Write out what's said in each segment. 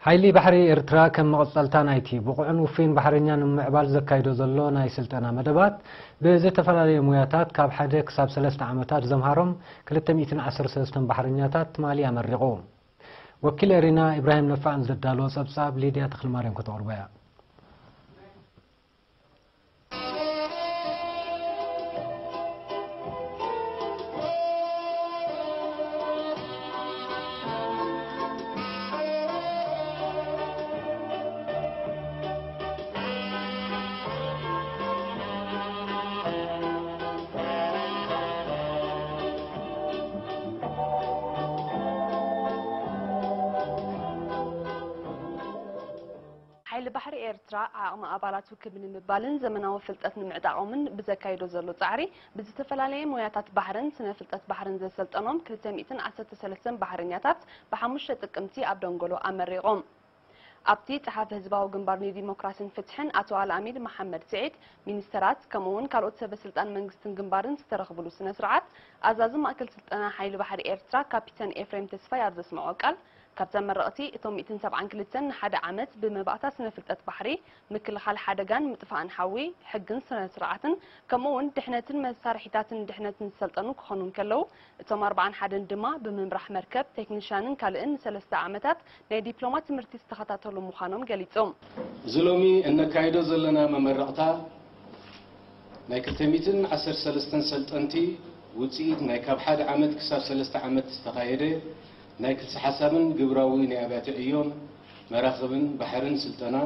حيلي بحري إرترا كم مقصلتان أيتي بقعن وفين بحرينيان معبال زكايدو زلو ناي سلطنا مدبات بزي تفلالي موياتات كاب حدي كساب 3 عامتات زمهارم 213 بحرينياتات ماليا مرقوم وكيل رينا إبراهيم نفعن زدالو سبساب ليديا تخل ماريم كتغربيا حيل بحر إيرترا عام أبالات وكبن مبالن زمنا وفلتات نمعداقومن بزكايدو زلو تعري بزتفلالي موياتات بحرن سنة فلتات بحرن زي سلطانوم 213 بحرنياتات بحموش تقمتي أبدونغولو أمريقوم أبتي تحاف هزباو جنبارني ديمقراطين فتحن أتو على أمير محمد سعيد مينسترات كمون كالوت سبب سلطان منغستن جنبارن سترخبلو سنة سرعات أزازم أكل سلطان حيل بحر إيرترا كابيتان إفريم تسفاي أرزس معوكال كابتن مرقتي اتوم 272 حدا عمت بمبعثات سنة فلتات بحري مكل خال حدقان متفقن حوي حقن سنة سرعتن كمون دحنتن مسارحيتاتن دحنتن سلطنو كخونون كلو اتوم 4 حدا دما بممرح مركب تكنيشانن كالئن 3 عمتات ناي دبلومات مرتي استخطاتلو مخانوم قاليتهم زلومي ان كايدو زلنا ممرقتا ناي 213 سلطنتي وصيت ناي كاب حدا عمت كساب 3 عمت استقايده نايكل حسابن جبراوي نيابات عيون مراخبن بحرن سلطنا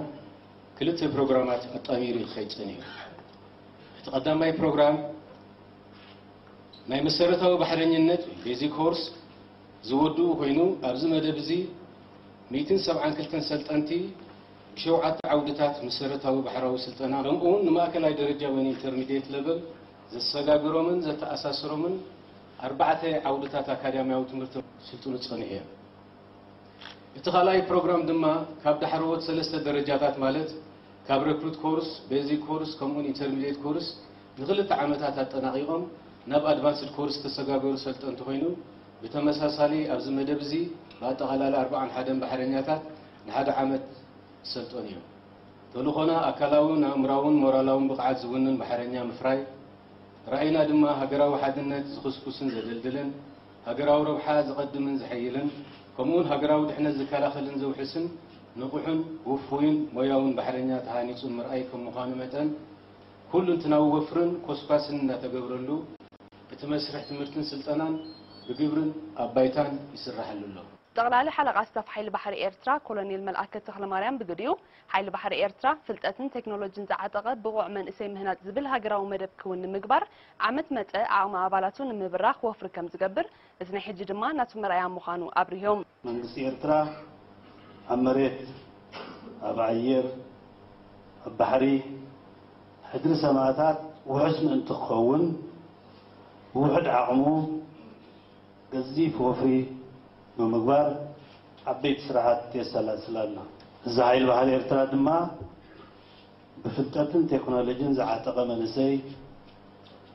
كلته بروجرامات الطمير الخيطني تقدم ماي بروجرام ناي مسرتاو بحرنينت بيزيك كورس زودو كوينو ابز مدبزي 272 سلطنتي بشوعات عودتات مسرتاو بحراو سلطنا بنقون ماكلاي درجه وين انترميديت ليفل زسغاغرومن زتاساسرومن 4 عودتات أكاديمية وتمرت سلطنة صنيعية. اتخالاي بروجرام دما كاب دحروت 3 درجات مالت كاب ريكروت كورس بيزيك كورس كومون انترميديت كورس لغلت عامتات تناقيهم ناب ادفانسد كورس تسغاغرو سلطنت خوينو بتمساسالي ابز مدبزي باطغلال 4 حدن بحرنياتات نحدا عامت سلطنيو تلوخنا اكلاون امراون مورالون بقعات زونن بحرنيا مفراي رأينا دما هجراو حدنت زخصكوسن زدلدلن هجراو ربحا زقدمن زحيلن كمون هجراو دحنا زكالاخلن زوحسن نقحن وفوين موياون بحرنيا تهانيصن مرأيكم مخانو متن كل انتناو وفرن كوسباسن نتقبرلو بتمسرح تمرتن سلطنان بقبرن أبايتان يسرحلو تغلالي حلقة استف حيل بحر إيرترا كولونيل ملأكة تخل مريم بقريو حيل بحر إيرترا فلتأتن تكنولوجين زعتقد بغوع من اسم هنات زبل هاجراو مدب كون مقبر عمت متى عام عبالاتون مبراخ وفر كم زقبر إذن حجي دما ناتو مرأيام مخانو أبريهم من إيرترا عمريت أبعير بحري حدر سماعات وحسن انتخون وحد عمو قزيف وفري بمقبار عبيت سرعات يسلسلنا زعيل بحر إيرترا دما بفلتاتن تكنولوجين زعاتق منسي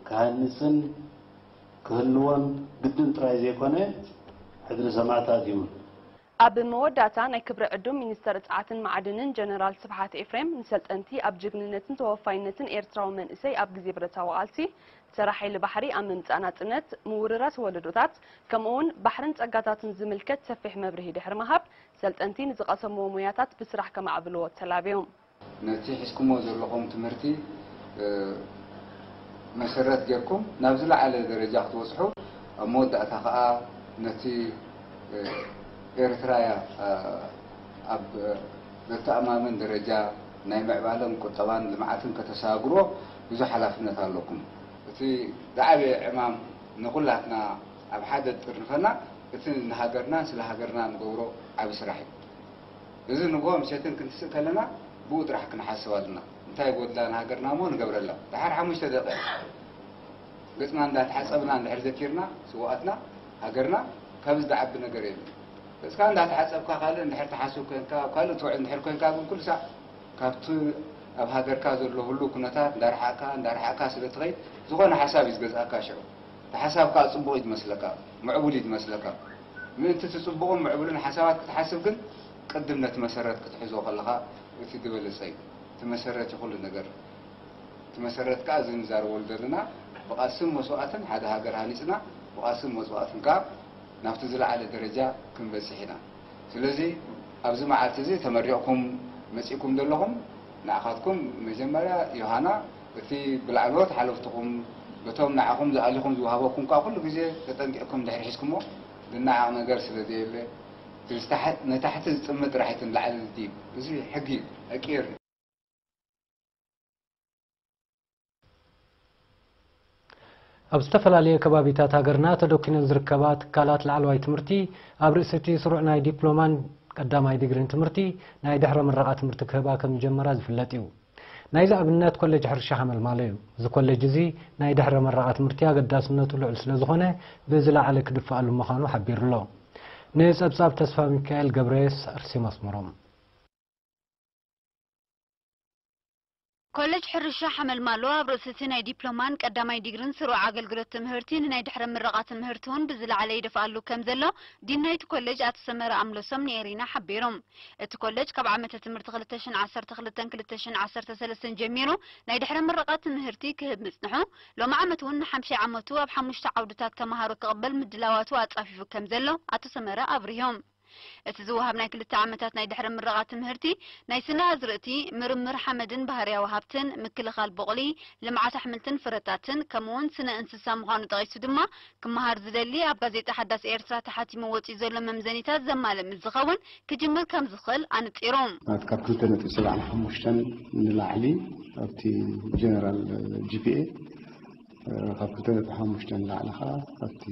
كهنسن كهلوان قدن ترايزي كونه حدر سماعتات يون أب موداتا ناي كبر عدوم مينستر تعاتن معدنن جنرال سبحات إفريم نسلت أنتي أب جبننتن توفاينتن إيرترا ومن إسي أب جزيبرتا وقالتي سراحي لبحري أمنت أنا تنت موررات ولدوتات كمون بحرن تقاطاتن زملكت سفح مبرهي دحر مهب سلت أنتي نزقاسم ومياتات بسرح كما عبلو تلابيهم نتي حسكم وزرلكم تمرتي مسرات جيركم نابزل على درجة توسحو موداتا خا نتي إيرترايا أب بتأمامن درجة نايم عبالهم كتبان لمعاتن كتساقرو بزو حلافنة لكم في دعوة إمام نقول لنا أب حدد رفنا إثنين نهاجرنا سلهاجرنا نقولوا عب سرحي إذا نقوم شتن كنت سكلنا بود راح كنا حسوالنا أنت يقول لنا نهاجرنا مو نقبل الله تحر حمش تدقق قسمنا عند حسبنا عند حرزكيرنا سواتنا هاجرنا كابز دعبنا قريب بس كان ده حسب كخالد نحر تحسب كان قالوا توعد نحر كان كل ساعة كابت أب هاجر كازر له هلو كنتات دار حكا سلتغي زغنا حساب يزجز أكاشعو تحسب كأصبغ يتمسلكا معبول يتمسلكا من أنت تصبغون معبولين حسابات تحسب كن قدمنا تمسرت كتحزو خلها وتي دبلسي تمسرت كل ነገር تمسرت كازن زار ولدنا بقاسم مسوعتن هذا هاجر هانيسنا بقاسم مسوعتن كا نافت زلعه درجه كنبسحنا ስለዚህ ኣብዚ መዓልቲ እዚ ተመሪዕኩም መጽኢኩም ዘለኹም ንኣኻትኩም መጀመርያ ዮሃና እቲ ብላዕሎት ሓለፍትኩም በቶም ንዓኹም ዝኣሊኹም ዝወሃበኩም ካ ኩሉ ግዜ ተጠንቂዕኩም ድሕሪ ሒዝኩሞ ዝናዓቕ ነገር ስለዘየለ ነታሕቲ ዝጥምጥ ራሒትን ላዕሊ ዝዲብ እዚ ሕጊ ኣቂር ኣብ ዝተፈላለዩ ከባቢታት ሃገርና ተደኪነን ዝርከባ ትካላት ላዕለዋይ ትምህርቲ ኣብ ርእሲ እቲ ስሩዕ ናይ ዲፕሎማን ቀዳማይ ዲግሪን ትምህርቲ ናይ ድሕረ ምረቓ ትምህርቲ ክህባ ከም ጀመራ ዝፍለጥ እዩ ናይዚ ኣብነት ኮሌጅ ሕርሻ ሓመልማሎ እዩ እዚ ኮሌጅ እዚ ናይ ድሕረ ምረቓ ትምህርቲ ኣገዳስነቱ ልዑል ስለ ዝኾነ ብዝለዓለ ክድፈኣሉ ምዃኑ ሓቢሩ ኣሎ ንፀብጻብ ተስፋ ሚካኤል ገብረየስ ኣርሲ መስመሮም ኮሌጅ ሕርሻ ሓመልማሎ ኣብ ርእሲ ናይ ዲፕሎማን ቀዳማይ ዲግሪን ስሩዕ ኣገልግሎት ትምህርቲ ናይ ድሕረ ምረቓ ትምህርቲ እውን ብዝለዓለ ይደፍኣሉ ከም ዘሎ ዲን ናይቲ ኮሌጅ ኣቶ ሰመረ ኣምሎሶም ነይሪና ሓቢሮም እቲ ኮሌጅ ካብ ዓመተ ትምህርቲ 2012-2013 ጀሚሩ ናይ ድሕረ ምረቓ ትምህርቲ ክህብ ምጽንሑ ሎሚ ዓመት እውን ንሓምሻይ ዓመቱ ኣብ 5 ዓውድታት ተማሃሮ ክቕበል ምድላዋቱ ኣጻፊፉ ከም ዘሎ ኣቶ ሰመረ ኣብርሆም እቲ ዝወሃብ ናይ 2 ዓመታት ናይ ድሕረ ምረቓ ትምህርቲ ናይ ስነ ኣዝርእቲ ምርምር ሓመድን ባህርያዊ ሃብትን ምክልኻል በቕሊ ልምዓት ኣሕምልትን ፍረታትን ከምኡውን ስነ እንስሳ ምዃኑ ጠቒሱ ድማ ክመሃር ዝደሊ ኣብ ጋዜጣ ሓዳስ ኤርትራ ተሓቲሙ ወፂኡ ዘሎ መምዘኒታት ዘማልም ዝኸውን ክጅምር ከም ዝኽእል ኣንፂሮም ካብ 2.75 ንላዕሊ ኣብቲ ጀነራል GPA ካብ 2.5 ንላዕሊ ኸ ኣብቲ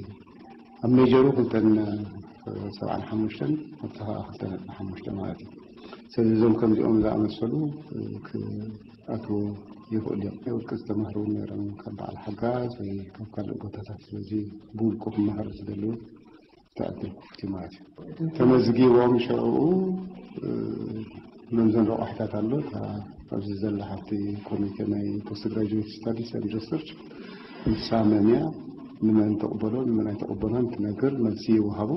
ኣብ ሜጀሩ 2.75 ኣብታ 2.5 ማለት እዩ ስለዚኦም ከምዚኦም ዝኣመሰሉ ክኣትዉ ይኽእሉ እዮም ውልቀ ዝተማሃሩ ነይሮም ካብ በዓል ሓጋዝ ወይ ካብ ካልእ ቦታታት ስለዚ ብውልቁ ክመሃሩ ዝደልዩ ተኣትል ክፍቲ ማለት እዩ ተመዝጊቦም ሸብኡ መምዘን ረቑሕታት ኣሎ ኣብዚ ዘላ ሓፍቲ ኮሚቴ ናይ ፖስት ግራጁዌት ስታዲስ ኤንድ ሪሰርች ምሳመምያ ንመን ተቕበሎ ንመን ኣይተቐበሎን ትነግር መልሲ ይወሃቡ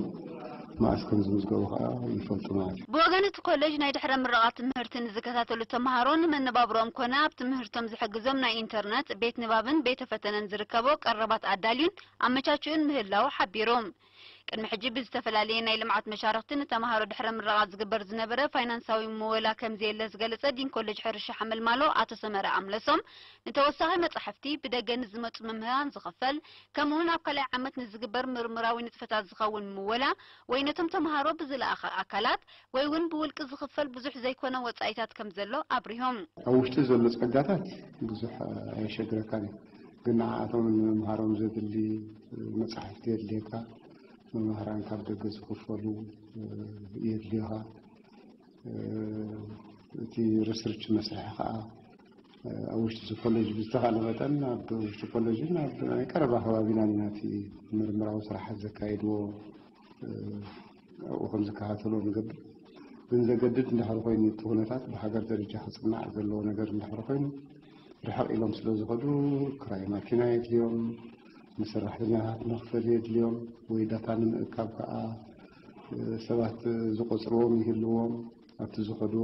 ማእስከም ዝምዝገቡ ከዓ ይፈልጡ ማለት እዩ ብወገን እቲ ኮሌጅ ናይ ድሕረ ምረቓ ትምህርቲ ንዝከታተሉ ተማሃሮ ንመነባብሮኦም ኮነ ኣብ ትምህርቶም ዝሕግዞም ናይ ኢንተርነት ቤት ንባብን ቤተ ፈተነን ዝርከቦ ቀረባት ኣዳልዩን ኣመቻችኡን ምህላው ሓቢሮም ቅድሚ ሕጂ ብዝተፈላለየ ናይ ልምዓት መሻርክቲ ንተማሃሮ ድሕረ ምረቓ ዝግበር ዝነበረ ፋይናንሳዊ መወላ ከም ዘየለ ዝገለጸ ዲን ኮሌጅ ሕርሻ ሓመልማሎ ኣቶ ሰመረ ኣምለሶም ንተወሳኺ መጻሕፍቲ ብደገ ንዝመፁ መምህራን ዝኽፈል ከምኡውን ኣብ ካልኣይ ዓመት ንዝግበር ምርምራዊ ንጥፈታት ዝኸውን መወላ ወይ ነቶም ተማሃሮ ብዝለኣኸ ኣካላት ወይ እውን ብውልቂ ዝኽፈል ብዙሕ ዘይኮነ ወጻኢታት ከም ዘሎ ኣብሪሆም ኣብ ውሽጢ ዘሎ ጸጋታት ብዙሕ ኣይሸግረካን እዩ ግን ንዓኣቶም ንምምሃሮም ዘድሊ መጻሕፍቲ የድልየካ መምህራን ካብ ደገ ዝኽፈሉ የድልዩኻ እቲ ሪሰርች መስርሒ ከዓ ኣብ ውሽጢ ኮሌጅ ብዝተኻእለ መጠን ኣብ ውሽጢ ኮሌጅን ኣብ ናይ ቀረባ ከባቢና ናቲ ምርምራዊ ስራሓት ዘካይድዎ ኣብኡ ከም ዝከታተልዎ ንገብር ግን ዘገድድ እንዳሕሪ ኮይኑ እቲ ኩነታት ብሃገር ደረጃ ክጽናዕ ዘለዎ ነገር እንዳሕሪ ኮይኑ ርሕቕ ኢሎም ስለ ዝኸዱ ክራይ ማኪና የድልዮም ንሰራሕተኛታት መኽፈል የድልዮም ወይ ዳታ ንምእካብ ከዓ ሰባት ዝቆፅርዎም ይህልዎም ኣብቲ ዝኸዱ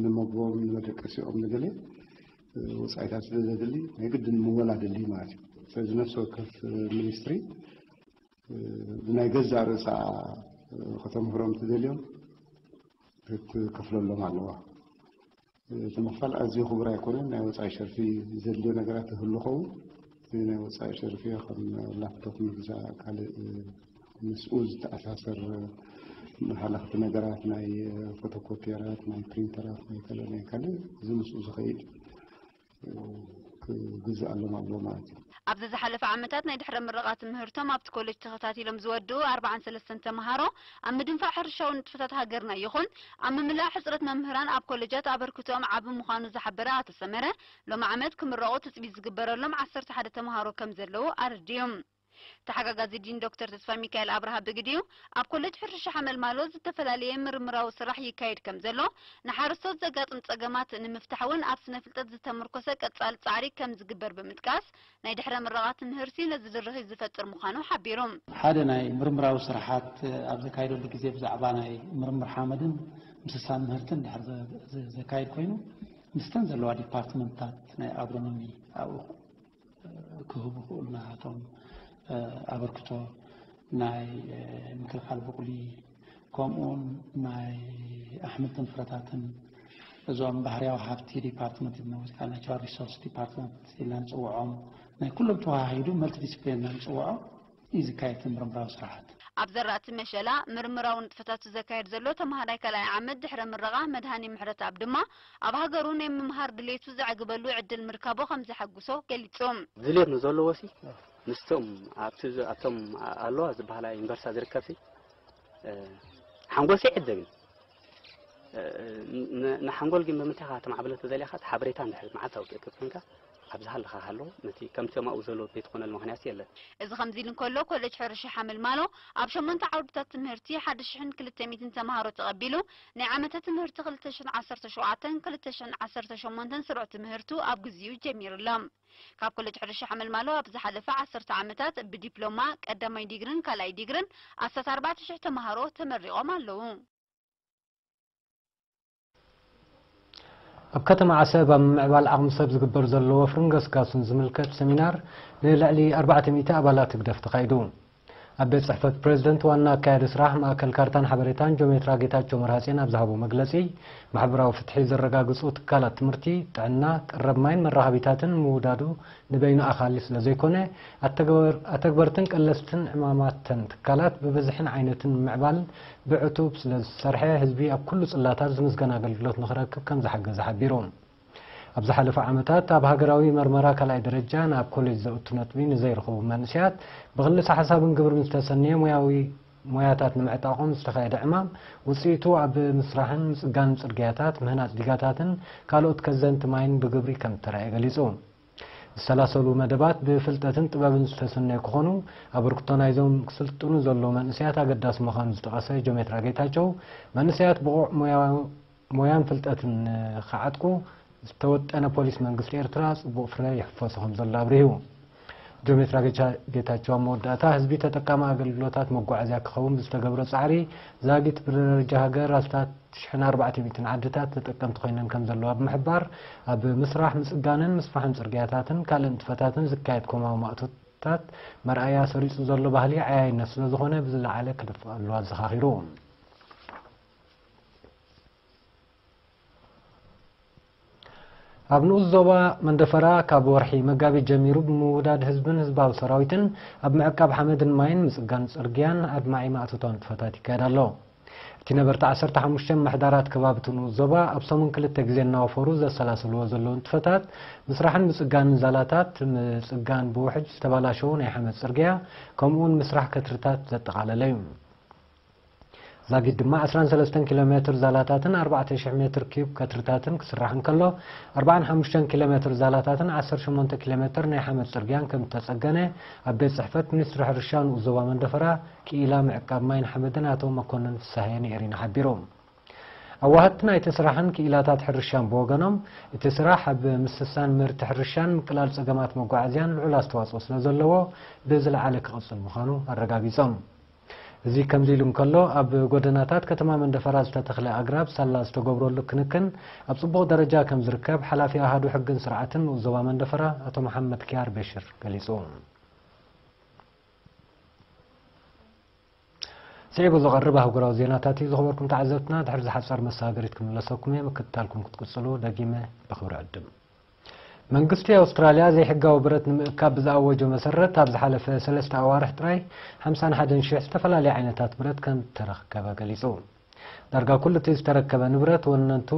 ንመግቦም ንመደቀሲኦም ንገለ ወፃኢታት ስለ ዘድሊ ናይ ግድን ምወላ ድልዩ ማለት እዩ ስለዚ ነፍሲ ወከፍ ሚኒስትሪ ብናይ ገዛእ ርእሳ ከተምህሮም ትደልዮም ክትከፍለሎም ኣለዋ እቲ ምኽፋል ኣዝዩ ክቡር ኣይኮነን ናይ ወፃኢ ሸርፊ ዘድልዮ ነገራት ይህሉ ኸው ናይ ወፃኢ ሸርፊ ከም ላፕቶፕ ምግዛእ ካልእ ምስኡ ዝተኣሳሰር ሓላኽቲ ነገራት ናይ ፎቶኮፒየራት ናይ ፕሪንተራት ናይ ካልእ እዚ ምስኡ ዝኸይድ ክግዛእ ኣሎም ኣሎ ማለት እዩ ኣብዚ ዝሓለፈ ዓመታት ናይ ድሕረ ምረቓ ትምህርቶም ኣብቲ ኮሌጅ ተኸታቲሎም ዝወድኡ 43 ተማሃሮ ኣብ ምድንፋዕ ሕርሻዊ ንጥፈታት ሃገርና ይኹን ኣብ ምምላእ ሕፅረት መምህራን ኣብ ኮሌጃት ኣበርክቶም ዓቢ ምዃኑ ዝሓበረ ኣቶ ሰመረ ሎሚ ዓመት ክምረቑ ትፅቢት ዝግበረሎም 11 ተማሃሮ ከም ዘለዉ ኣረድዮም ተሓጋጋዚ ዲን ዶክተር ተስፋ ሚካኤል አብርሃ ብግዲው ኣብ ኮሌጅ ሕርሻ ሓመል ማሎ ዝተፈላለየ ምርምራዊ ስራሕ ይካየድ ከም ዘሎ ንሓረስቶት ዘጋጥም ጸገማት ንምፍታሕውን ኣብ ስነ ፍልጠት ዝተመርኮሰ ቀጻሊ ጻዕሪ ከም ዝግበር ብምጥቃስ ናይ ድሕረ ምረቓ ትምህርቲ ነዚ ዝርህ ዝፈጥር ምዃኑ ሓቢሮም ሓደ ናይ ምርምራዊ ስራሓት ኣብ ዘካይደሉ ግዜ ብዛዕባ ናይ ምርምር ሓመድን ምስሳን ምህርትን ድሕር ዘካይድ ኮይኑ ምስተን ዘለዋ ዲፓርትመንታት ናይ አግሮኖሚ ኣብኡ ክህቡ ክእሉና እቶም አበርክቶ ናይ ምክልኻል በቁሊ ከምኡን ናይ ኣሕምልትን ፍረታትን እዞም ባህርያዊ ሃብቲ ዲፓርትመንት ዝነወፅካ ናቹራል ሪሶርስ ዲፓርትመንት ኢልና ንፅውዖም ናይ ኩሎም ተዋሂዱ መልቲ ዲስፕሊን ንፅውዖ እዩ ዝካየድ ምርምራዊ ስራሕት ኣብ ዘራእቲ መሸላ ምርምራዊ ንጥፈታት ዘካየድ ዘሎ ተማሃራይ ካልኣይ ዓመት ድሕረ ምረቓ መድሃኒ ምሕረት ኣብ ድማ ኣብ ሃገሩ ናይ ምምሃር ድሌቱ ዘዕግበሉ ዕድል ምርካቦ ከም ዘሐጉሶ ገሊፆም ድሌት ንዘለዎሲ ንስቶም ኣብቶም ኣለዋ ዝበሃላ ዩኒቨርሲቲ ዝርከብሲ ሓንጎል ይዕዘብን ንሓንጎል ግን ብምንታይ ካ ተማዕብለት ዘልያኻ ሓበሬታ እንድሕር መዓልታዊ ክትከፍንካ ኣብዝሃለኻ ሃሎ ነቲ ከምቶም ኣብኡ ዘሎ ቤት ኮነል ምክንያት የለን እዚ ከምዚ ኢሉ እንከሎ ኮሌጅ ሕርሻ ሓመል ማሎ ኣብ 8 ዓውድታት ትምህርቲ 1200 ተማሃሮ ተቐቢሉ ናይ ዓመተ ትምህርቲ 2017-2018 ስሩዕ ትምህርቱ ኣብ ግዜኡ ጀሚሩሎም ካብ ኮሌጅ ሕርሻ ሓመል ማሎ ኣብ ዝሓለፈ 10 ዓመታት ብዲፕሎማ ቀዳማይ ዲግሪን ካልኣይ ዲግሪን 14,000 ተማሃሮ ተመሪቆም ኣለዉ ኣብ ከተማ ዓሰብ ኣብ ምዕባል ዓቕሚ ሰብ ዝግበር ዘለዎ ፍርንገስጋሱን ዝምልከት ሰሚናር ንልዕሊ 400 ኣባላት ክደፍ ተኻይዱ ኣብ ቤት ጽሕፈት ፕሬዝደንት ዋና ኣካያዲ ስራሕ ማእከል ካርታን ሓበሬታን ጆሜትራ ጌታቸው መርሃጼን ኣብ ዝሃቡ መግለጺ ማሕበራዊ ፍትሒ ዘረጋግጹ ትካላት ትምህርቲ ጥዕና ቀረብ ማይን መራኸቢታትን ምውዳዱ ንበይኑ ኣኻሊ ስለ ዘይኮነ ኣተግበርትን ቀለስትን ዕማማትን ትካላት ብብዝሕን ዓይነትን ምዕባል ብዕቱብ ስለ ዝሰርሐ ህዝቢ ኣብ ኩሉ ጽላታት ዝምስገን ኣገልግሎት ንኽረክብ ከም ዝሓገዘ ሓቢሮም ኣብ ዝሓለፈ ዓመታት ኣብ ሃገራዊ መርመራ ካልኣይ ደረጃ ናብ ኮሌጅ ዘእቱ ነጥቢ ንዘይረኽቡ መንእስያት ብኽልሲ ሓሳብን ግብርን ዝተሰነየ ሞያታት ንምዕጣቖም ዝተኻየደ ዕማም ውፅኢቱ ኣብ ምስራሕን ምፅጋንን ጽርግያታት ምህናፅ ዲጋታትን ካልኦት ከዘንቲ ማይን ብግብሪ ከም ተራእየ ገሊጹ ዝሰላሰሉ መደባት ብፍልጠትን ጥበብን ዝተሰነየ ክኾኑ ኣበርክቶ ናይዞም ክስልጥኑ ዘሎ መንእስያት ኣገዳሲ ምዃኑ ዝጠቐሰ ጆሜትራ ጌታቸው መንእስያት ብቑዕ ሞያን ፍልጠትን ክዓጥቁ ዝተወጠነ ፖሊስ መንግስቲ ኤርትራ ጽቡቕ ፍረ ይሕፈሶ ከም ዘሎ ኣብሪሁ ጆሜትራ ጌታቸው መወዳእታ ህዝቢ ተጠቃሚ ኣገልግሎታት መጓዓዝያ ክኸውን ብዝተገብረ ጻዕሪ ዛጊት ብደረጃ ሃገር ኣስታት 1400 ዓድታት ተጠቀምቲ ኮይነን ከም ዘለዋ ብምሕባር ኣብ ምስራሕ ምጽጋንን ምስፋሕን ጽርግያታትን ካልእ ንጥፈታትን ዝካየድ ኮማዊ ማእቶታት መርኣያ ሰሪጹ ዘሎ ባህሊ ዓያይነት ስለ ዝኾነ ብዝለዓለ ክድፍእ ኣለዋ ዘኻኺሩ ኣብ ንኡስ ዞባ መንደፈራ ካብ ወርሒ መጋቢት ጀሚሩ ብምውዳድ ህዝብን ህዝባዊ ሰራዊትን ኣብ ምዕቃብ ሓመድን ማይን ምጽጋን ጽርግያን ኣድማዒ ማእቶታዊ ንጥፈታት ይካየድ ኣሎ እቲ ነበርቲ 15 መሕዳራት ከባቢት ንኡስ ዞባ ኣብ ሰሙን 2 ግዜ እናወፈሩ ዘሰላስልዎ ዘለዉ ንጥፈታት ምስራሕን ምጽጋንን ዛላታት ምጽጋን ብውሕጅ ዝተባላሸው ናይ ሓመድ ጽርግያ ከምኡውን ምስራሕ ከትርታት ዘጠቓለለ እዩ ዛጊድ ድማ 13 ኪሎ ሜትር ዛላታትን 4000 ሜትር ኪዩብ ከትርታትን ክስራሕን ከሎ 45 ኪሎ ሜትር ዛላታትን 18 ኪሎ ሜትር ናይ ሓመድ ጽርግያን ከም ተጸገነ ኣብ ቤት ጽሕፈት ሚኒስትሪ ሕርሻን ዞባ መንደፈራ ክኢላ ምዕቃብ ማይን ሓመድን ኣቶ መኮንን ፍሳሐ ነይሪና ሓቢሮም ኣዋህቲ ናይቲ ስራሕን ክኢላታት ሕርሻን ብወገኖም እቲ ስራሕ ኣብ ምስሳን ምህርቲ ሕርሻን ምቅላል ጸገማት መጓዓዝያን ልዑል ኣስተዋጽኦ ስለ ዘለዎ ብዝለዓለ ክቕጽል ምዃኑ ኣረጋጊጾም እዚ ከምዚ ኢሉ እንከሎ ኣብ ጎደናታት ከተማ መንደፈራ ዝተተኽለ ኣግራብ ሳላ ዝተገብረሉ ክንክን ኣብ ጽቡቕ ደረጃ ከም ዝርከብ ሓላፊ ኣሃዱ ሕግን ስርዓትን ዞባ መንደፈራ ኣቶ መሐመድ ኪያር በሽር ገሊጹ ስዒቡ ዝቐርብ ኣህጉራዊ ዜናታት እዩ ዝኽበርኩም ተዓዘብትና ድሕሪ ዝሓፀር መሰጋገሪት ክምለሰኩም እየ ምክትታልኩም ክትቅጽሉ ደጊመ ብኽብሪ ዕድም መንግስቲ ኣውስትራልያ ዘይሕጋዊ ብረት ንምእካብ ብዝኣወጆ መሰረት ኣብ ዝሓለፈ 3 ኣዋርሕ ጥራይ 51,000 ዝተፈላለዩ ዓይነታት ብረት ከም ተረከበ ገሊጹ ዳርጋ ኩሉ እቲ ዝተረከበ ንብረት ወነንቱ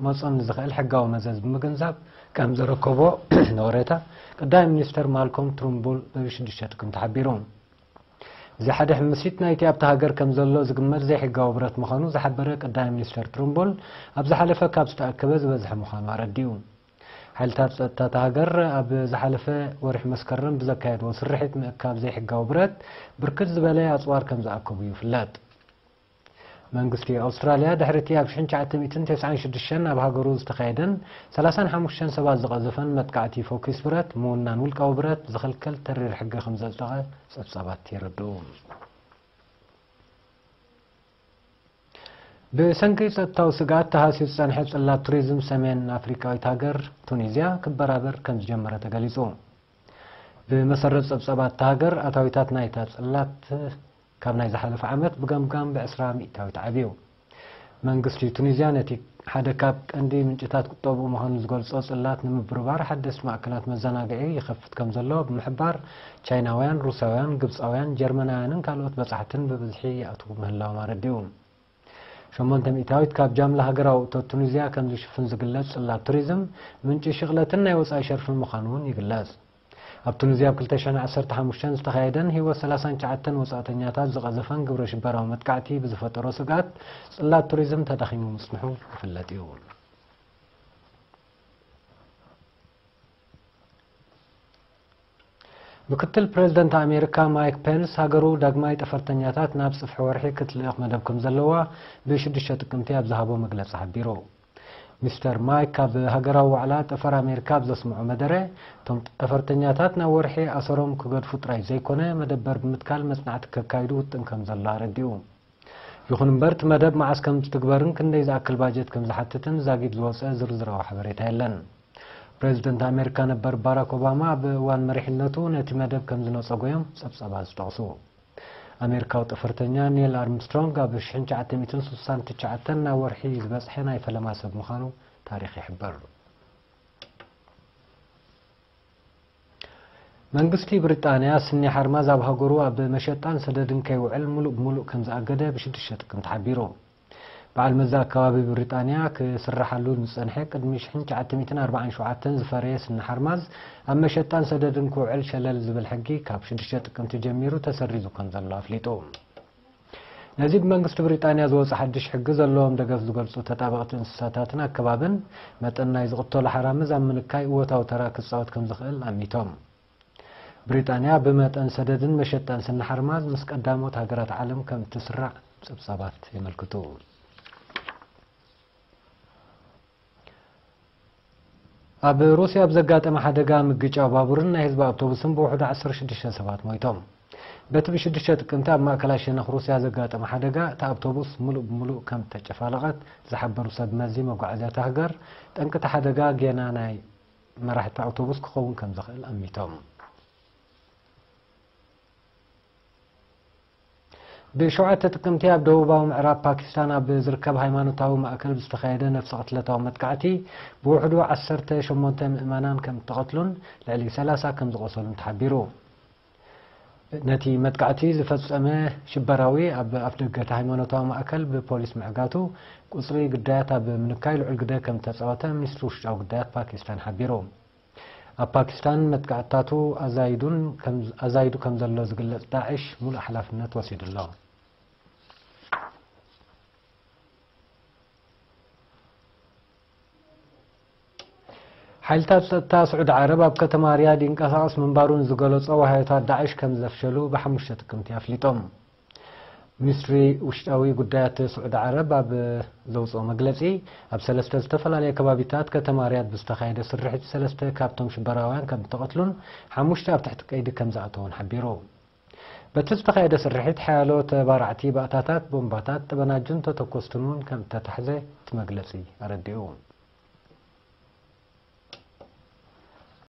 መጾም ንዝኽእል ሕጋዊ መዘዝ ብምግንዛብ ከም ዝረከቦ ነወሬታ ቀዳማይ ሚኒስተር ማልኮም ትሩምቡል ብ6 ጥቅምቲ ሓቢሮም እዚ ሓደ ሕምሲት ናይቲ ኣብቲ ሃገር ከም ዘሎ ዝግመት ዘይሕጋዊ ብረት ምዃኑ ዝሓበረ ቀዳማይ ሚኒስተር ትሩምቡል ኣብ ዝሓለፈ ካብ ዝተኣከበ ዝበዝሐ ምዃኑ ኣረዲኡ حالتات ጸጥታ ሃገር ኣብ ዝሓለፈ ወርሒ መስከረም ብዘካየድዎ ስርሒት ምእካብ ዘይሕጋዊ ብረት ብርክት ዝበለ ኣጽዋር ከም ዝኣከቡ ይፍለጥ መንግስቲ ኣውስትራልያ ድሕሪቲ ኣብ 1996 ኣብ ሃገሩ ዝተካየደን 35 ሰባት ዝቐዘፈን መጥቃዕቲ ፎኪስ ብረት ምውናን ውልቃዊ ብረት ዝኽልከል ተሪር ሕጊ ከም ዘጽደቐ ጸብጻባት ይረድኡ بسنكي ጸጥታው ስጋት ተሃሲስ ጸንሐ ጽላት ቱሪዝም ሰሜን አፍሪካዊት ሃገር ቱኒዚያ ክበራበር ከም ዝጀመረ ተገሊጹ بمسرت ጸብጻባት ሃገር ኣታዊታት ናይታ ጽላት ካብ ናይ ዝሓለፈ ዓመት ብገምጋም ብ20 ሚእታዊት ዓብዩ መንግስቲ ቱኒዚያ ነቲ ሓደ ካብ ቀንዲ ምንጭታት ቁጠቡ ምዃኑ ዝገልጾ ጽላት ንምብርባር ሓደስቲ ማዕከላት መዘናግዒ ይኸፍት ከም ዘሎ ብምሕባር ቻይናውያን ሩሳውያን ግብጻውያን ጀርመናውያንን ካልኦት በጻሕትን ብብዝሒ ይኣትዉ ምህላዎም ኣረዲኡ شمون تميتاويت كاب جاملا هجراو تونيزيا كان يشوفن زغلاص صلات توريزم منጭ شغلتنا يوصاي شرفن مخانون يغلاص اب تونيزيا بكلتشان 15 استخايدن هو 39 وصاتنياتات زقزفن ግብረ ሽበራው መጥቃዕቲ ብዝፈጠሮ ስጋት صلات توريزم ተዳኺሙ መስምሑ ይፍለጥ እዩ ምክትል ፕሬዝዳንት አሜሪካ ማይክ ፔንስ ሃገሩ ዳግማይ ጠፈርተኛታት ናብ ጽፍሕ ወርሒ ክትልእኽ መደብኩም ዘለዋ ብ6 ጥቅምቲ ኣብ ዝሃቦ መግለጺ ሓቢሩ ሚስተር ማይክ ኣብ ሃገራዊ ዋዕላ ጠፈር አሜሪካ ብዘስምዑ መደረ ቶም ጠፈርተኛታት ናብ ወርሒ ኣሰሮም ክገድፉ ጥራይ ዘይኮነ መደበር ብምትካል መጽናዕቲ ከካይዱ ውጥን ከም ዘሎ ኣረዲኡ ይኹን እምበር እቲ መደብ መዓስ ከም ዝትግበርን ክንደይ ዝኣክል ባጀት ከም ዝሓትትን ዛጊድ ዝወፀ ዝርዝራዊ ሓበሬታ የለን ፕሬዝዳንት አሜሪካ ነበር ባራክ ኦባማ በዋን መሪሕነቱ ነቲ መደብ ከም ዝነጸጎዮም ጸብጻባት ዝጠቕሱ አሜሪካው ጠፈርተኛ ኒል አርምስትሮንግ ኣብ 1969 ናብ ወርሒ ዝበጽሐ ናይ ፈለማ ሰብ ምዃኑ ታሪኽ ይሕብር መንግስቲ ብሪጣንያ ስኒ ሓርማዝ ኣብ ሃገሩ ኣብ መሸጣን ሰደድን ከይውዕል ሙሉእ ከም ዝኣገደ ብ6 ጥቅምቲ ሓቢሩ بعد مزا كوابي بريطانيا كسرحلو نصنح قدم 1947 زفريس نحرماز اما شتان سددن كوعل شلل زبل حقي كاب 6 ጥቅምቲ ጀሚሩ ተሰሪዙ ከም ዘሎ አፍሊጡ ነዚህ መንግስት ብሪጣንያ ዝወጽ ሓድሽ ሕጊ ዘለዎም ደገፍ ዝገልጹ ተጣበቕቲ እንስሳታትን አከባብን መጠን ናይ ዝቕተሉ ሓራምዝ ኣብ ምንካይ ወታው ተራ ክጻወት ከም ዝኽእል ኣሚቶም ብሪጣንያ በመጠን ሰደድን መሸጣን ስንሐርማዝ ምስ ቀዳሞት ሃገራት ዓለም ከም ትስራዕ ጸብጻባት ይመልክቱ ኣብ ሩስያ ብዘጋጠመ ሓደጋ ምግጫው ባቡርን ናይ ህዝቢ ኣውቶቡስን ብውሕዱ 16 ሰባት ሞይቶም በቲ ብ6 ጥቅምቲ ኣብ ማእከላይ ሸነኽ ሩስያ ዘጋጠመ ሓደጋ እቲ ኣውቶቡስ ሙሉእ ከም ተጨፋለቐት ዝሓበሩ ሰብ መዚ መጓዓዝያት ሃገር ጠንቅቲ ሓደጋ ጌና ናይ መራሕቲ ኣውቶቡስ ክኸውን ከም ዝኽእል ኣሚቶም بشوعة تقمتي ab دوباو معراب باكستان ab زركب هايمانوتاو مأكل بستخايدة نفس قتلتاو متقعتي بوحدو 10 شمونتا مئمانان كم تقتلون لعلي 3 كم زغسلون تحبيرو نتي متقعتي زفصمه شبراوي ab افدقه هايمانوتاو مأكل ببوليس معقاتو قصري قدايات ab منكايل علقدا كم تصاوتا منستر وشاو قدايات باكستان حبيرو باكستان متقعتاتو ازايدو كم زلو زغلص داعش مول احلافነት وسيد الله حالتات سعود عرب اب كتما رياض انقساس منبارون زغلصو وهايታት داعش كم زفشلو بحمشة ጥቅምቲ አፍሊጦም ሚኒስትሪ ውሽጣዊ ጉዳያት ስዑድ ዓረብ ኣብ ዘውፅኦ መግለጺ ኣብ ሰለስተ ዝተፈላለዩ ከባቢታት ከተማ ሪያድ ብዝተኻየደ ስርሒት ሰለስተ ካብቶም ሽበራውያን ከም ተቐትሉን ሓሙሽተ ኣብ ትሕቲ ቀይዲ ከም ዝኣተውን ሓቢሩ በቲ ዝተኻየደ ስርሒት ሓያሎ ተባራዕቲ ባእታታት ቦምባታት ጠበናጅን ተተኮስትን ከም ተታሕዘ እቲ መግለጺ ኣረዲኡ